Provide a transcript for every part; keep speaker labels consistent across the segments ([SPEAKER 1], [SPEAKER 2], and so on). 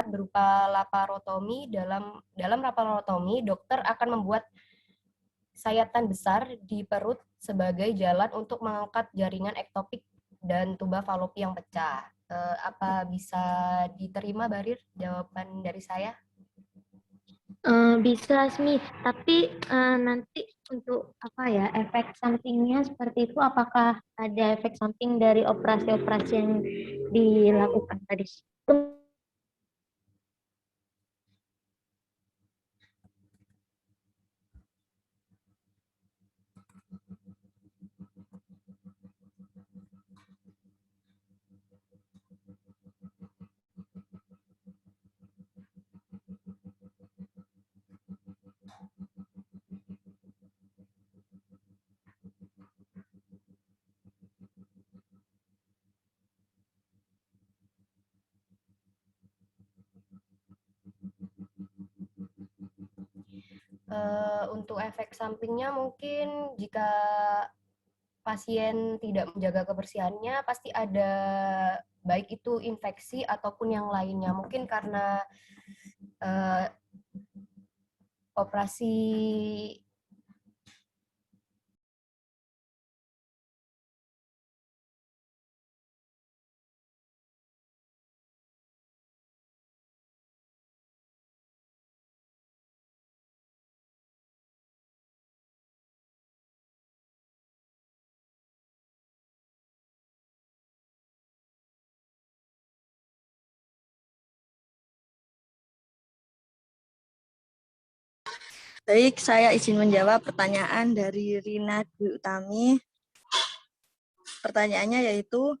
[SPEAKER 1] berupa laparotomi. Dalam laparotomi, dokter akan membuat sayatan besar di perut sebagai jalan untuk mengangkat jaringan ektopik dan tuba falopi yang pecah. Apa bisa diterima, Barir, jawaban dari saya?
[SPEAKER 2] Bisa, Smith. Tapi nanti untuk apa ya efek sampingnya seperti itu? Apakah ada efek samping dari operasi-operasi yang dilakukan tadi?
[SPEAKER 1] Untuk efek sampingnya mungkin jika pasien tidak menjaga kebersihannya pasti ada, baik itu infeksi ataupun yang lainnya. Mungkin karena uh, operasi
[SPEAKER 3] Baik, saya izin menjawab pertanyaan dari Rina Dwi Utami. Pertanyaannya yaitu,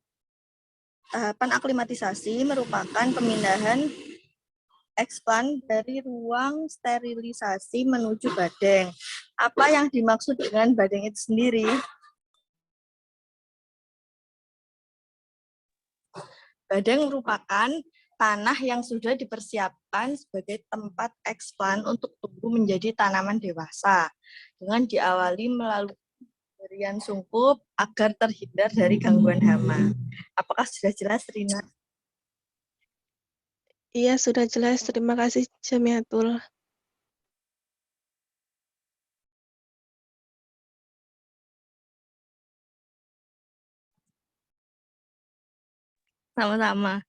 [SPEAKER 3] tahapan aklimatisasi merupakan pemindahan eksplan dari ruang sterilisasi menuju badeng. Apa yang dimaksud dengan badeng itu sendiri? Badeng merupakan tanah yang sudah dipersiapkan sebagai tempat eksplan untuk tumbuh menjadi tanaman dewasa, dengan diawali melalui pemberian sungkup agar terhindar dari gangguan hama. Apakah sudah jelas, Rina?
[SPEAKER 4] Iya, sudah jelas. Terima kasih, Jamiatul.
[SPEAKER 3] Sama-sama.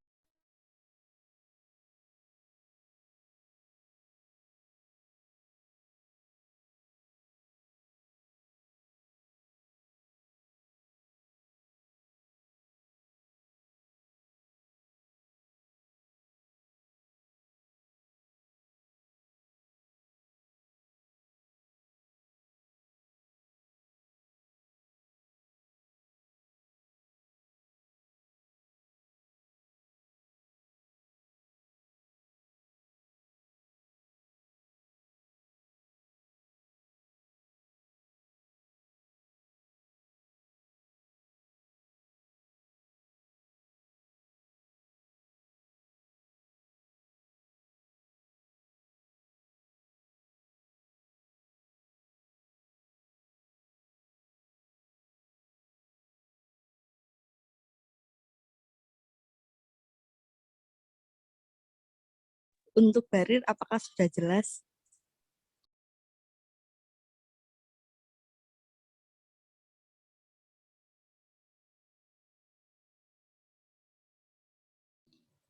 [SPEAKER 3] Untuk Barir, apakah sudah jelas?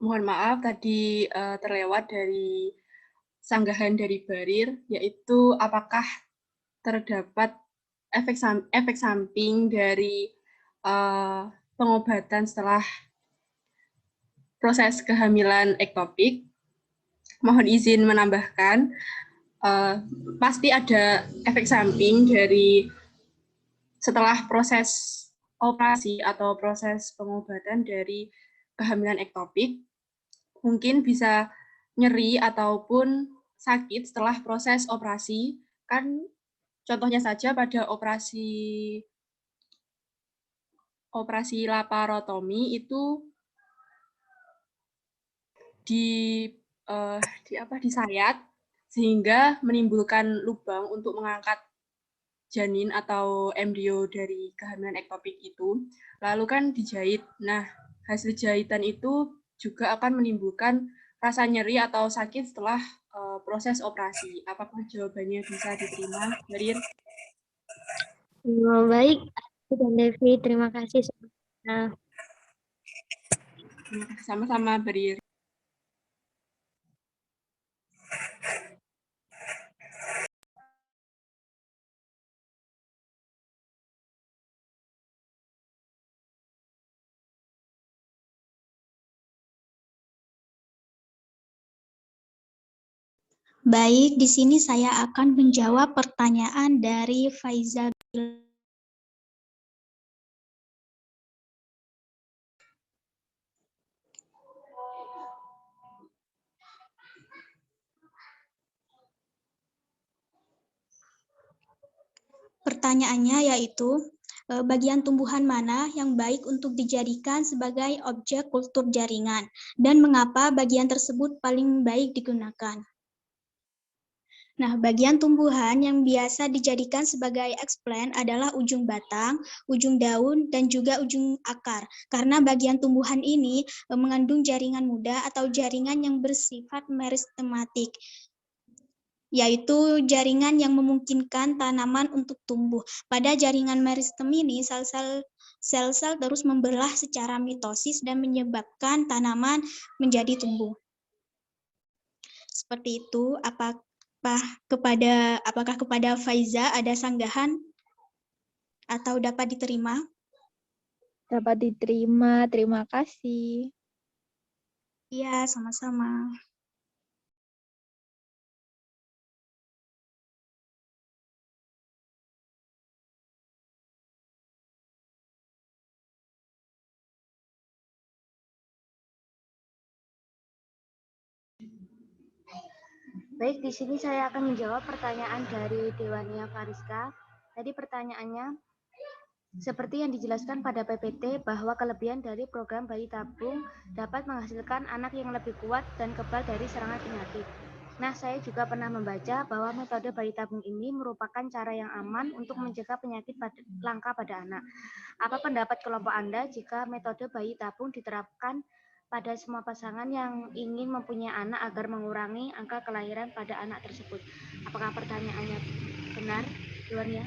[SPEAKER 5] Mohon maaf tadi terlewat dari sanggahan dari Barir, yaitu apakah terdapat efek samping dari pengobatan setelah proses kehamilan ektopik. Mohon izin menambahkan, pasti ada efek samping dari setelah proses operasi atau proses pengobatan dari kehamilan ektopik. Mungkin bisa nyeri ataupun sakit setelah proses operasi. Kan contohnya saja pada operasi laparotomi itu disayat sehingga menimbulkan lubang untuk mengangkat janin atau embrio dari kehamilan ektopik itu. Lalu kan dijahit. Nah, hasil jahitan itu juga akan menimbulkan rasa nyeri atau sakit setelah proses operasi. Apakah jawabannya bisa diterima, Berin?
[SPEAKER 2] Baik, dan Devi, terima kasih.
[SPEAKER 5] Sama-sama, Berin.
[SPEAKER 6] Baik, di sini saya akan menjawab pertanyaan dari Faiza. Pertanyaannya yaitu, bagian tumbuhan mana yang baik untuk dijadikan sebagai objek kultur jaringan, dan mengapa bagian tersebut paling baik digunakan? Nah, bagian tumbuhan yang biasa dijadikan sebagai explant adalah ujung batang, ujung daun, dan juga ujung akar. Karena bagian tumbuhan ini mengandung jaringan muda atau jaringan yang bersifat meristematik, yaitu jaringan yang memungkinkan tanaman untuk tumbuh. Pada jaringan meristem ini, sel-sel terus membelah secara mitosis dan menyebabkan tanaman menjadi tumbuh. Seperti itu. Apakah kepada Faiza ada sanggahan atau dapat diterima?
[SPEAKER 7] Dapat diterima, terima kasih.
[SPEAKER 6] Iya, sama-sama.
[SPEAKER 2] Baik, di sini saya akan menjawab pertanyaan dari Dewania Fariska. Tadi pertanyaannya, seperti yang dijelaskan pada PPT bahwa kelebihan dari program bayi tabung dapat menghasilkan anak yang lebih kuat dan kebal dari serangan penyakit. Nah, saya juga pernah membaca bahwa metode bayi tabung ini merupakan cara yang aman untuk mencegah penyakit langka pada anak. Apa pendapat kelompok Anda jika metode bayi tabung diterapkan pada semua pasangan yang ingin mempunyai anak agar mengurangi angka kelahiran pada anak tersebut? Apakah pertanyaannya benar, Dewania?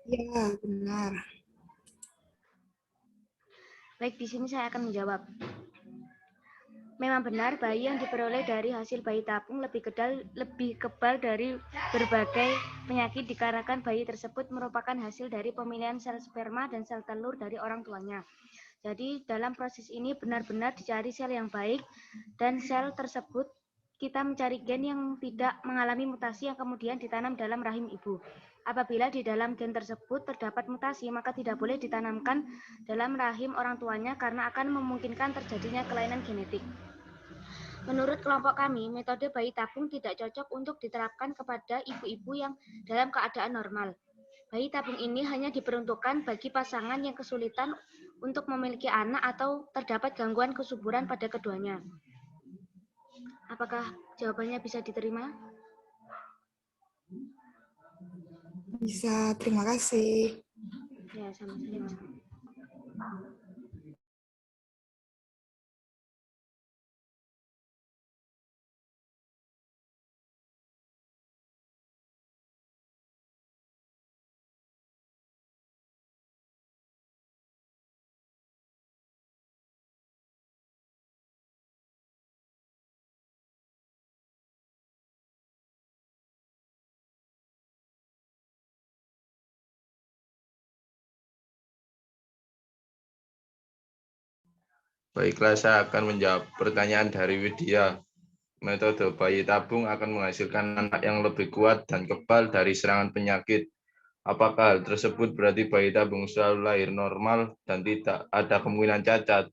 [SPEAKER 8] Ya, benar.
[SPEAKER 2] Baik, di sini saya akan menjawab. Memang benar, bayi yang diperoleh dari hasil bayi tabung lebih kebal dari berbagai penyakit dikarenakan bayi tersebut merupakan hasil dari pemilihan sel sperma dan sel telur dari orang tuanya. Jadi dalam proses ini benar-benar dicari sel yang baik, dan sel tersebut kita mencari gen yang tidak mengalami mutasi yang kemudian ditanam dalam rahim ibu. Apabila di dalam gen tersebut terdapat mutasi, maka tidak boleh ditanamkan dalam rahim orang tuanya karena akan memungkinkan terjadinya kelainan genetik. Menurut kelompok kami, metode bayi tabung tidak cocok untuk diterapkan kepada ibu-ibu yang dalam keadaan normal. Bayi tabung ini hanya diperuntukkan bagi pasangan yang kesulitan untuk memiliki anak atau terdapat gangguan kesuburan pada keduanya. Apakah jawabannya bisa diterima?
[SPEAKER 8] Bisa, terima kasih.
[SPEAKER 2] Ya, sama-sama.
[SPEAKER 9] Baiklah, saya akan menjawab pertanyaan dari Widya. Metode bayi tabung akan menghasilkan anak yang lebih kuat dan kebal dari serangan penyakit. Apakah hal tersebut berarti bayi tabung selalu lahir normal dan tidak ada kemungkinan cacat?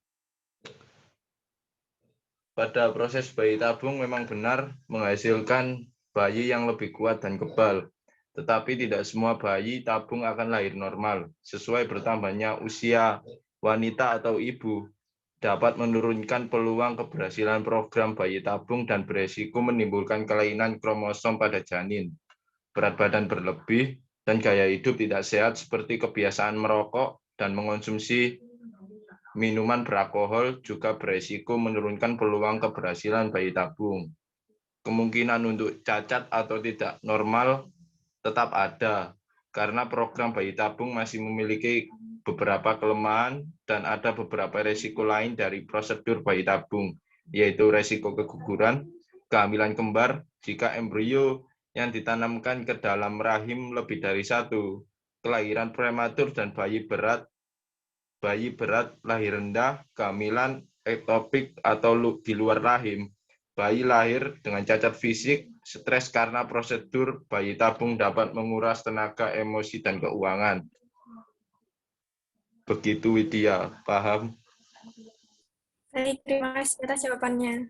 [SPEAKER 9] Pada proses bayi tabung memang benar menghasilkan bayi yang lebih kuat dan kebal. Tetapi tidak semua bayi tabung akan lahir normal. Sesuai bertambahnya usia wanita atau ibu, dapat menurunkan peluang keberhasilan program bayi tabung dan beresiko menimbulkan kelainan kromosom pada janin, berat badan berlebih, dan gaya hidup tidak sehat seperti kebiasaan merokok dan mengonsumsi minuman beralkohol juga beresiko menurunkan peluang keberhasilan bayi tabung. Kemungkinan untuk cacat atau tidak normal tetap ada, karena program bayi tabung masih memiliki beberapa kelemahan dan ada beberapa resiko lain dari prosedur bayi tabung, yaitu resiko keguguran, kehamilan kembar jika embrio yang ditanamkan ke dalam rahim lebih dari satu, kelahiran prematur dan bayi berat, lahir rendah, kehamilan ektopik atau di luar rahim, bayi lahir dengan cacat fisik, stres karena prosedur bayi tabung dapat menguras tenaga, emosi, dan keuangan. Begitu Widya, paham?
[SPEAKER 8] Baik, terima kasih atas jawabannya.